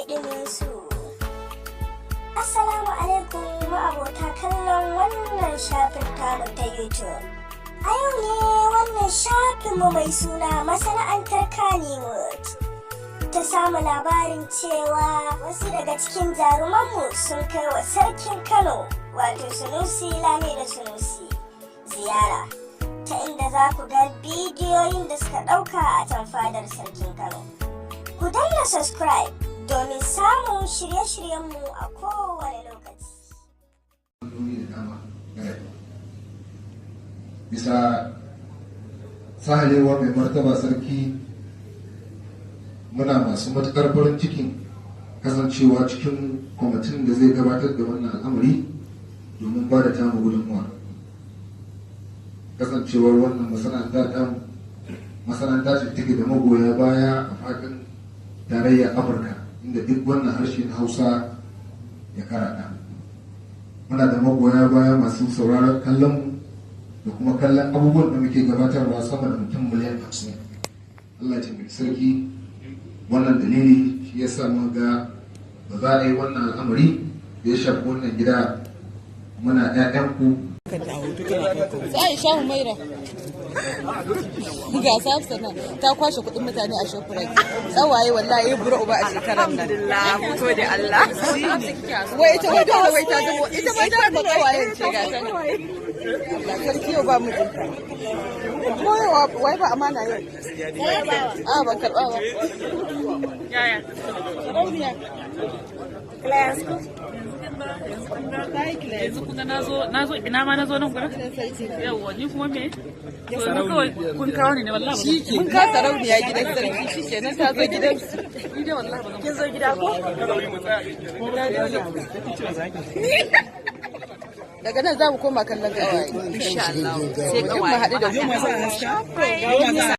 ɗumi su. Assalamu alaikum ma'abota kallon wannan shafin tamu ta YouTube. A yau ne wannan shafinmu mai suna masana'antar Kannywood ta samu labarin cewa wasu daga cikin jarumanmu sun kai wa sarkin Kano wato Sunusi Lamido Sunusi ziyara, ta inda za ku ga bidiyoyin da suka ɗauka a can fadar sarkin Kano. Ku danna subscribe domin samun shirye-shiryenmu a kowane lokaci. Bisa sahalewa mai martaba sarki, muna masu matuƙar farin cikin kasancewa cikin kwamitin da zai gabatar da wannan al'amari domin ba da tamu gudunmuwa. Kasancewar wannan masana'anta ce take da magoya baya a faɗin tarayyar Afirka, inda duk wannan harshe na Hausa ya karaɗa. Muna da magoya baya masu sauraron kallon da kuma kallon abubuwan da muke gabatarwa sama da mutum miliyan 50. Allah ce mai sarki, wannan dalili shi ya sa ga ba za a yi wannan al'amari da ya shafi wannan gida. Muna 'ya'yanku Aisha Humaira ga safsa nan ta kwashe kuɗin mutane a Shoprite. Tsawaye wallahi bura uba a shekarar nan. Alhamdulillah, ko da Allah. Wai ita wai dole wai ta zama ita ma ta ba kawayen ce ga ta. Allah sarki yau ba mijinta. Ko yau wai ba amana yau. A ban karɓa ba. Yaya? Rauniya. Yanzu kuma nazo ina ma nazo nan gurin? Yawwa, ni kuma me? Yanzu kawai kun kawo ni ne wallahi. Mun ka sarauniya gidan sarki shikenan ta zo gidan. Ni dai wallahi ba zan. Kin zo gida ko? Daga nan za mu koma kallon kawaye. Insha Allah. Sai kawaye. Mu haɗu da ku.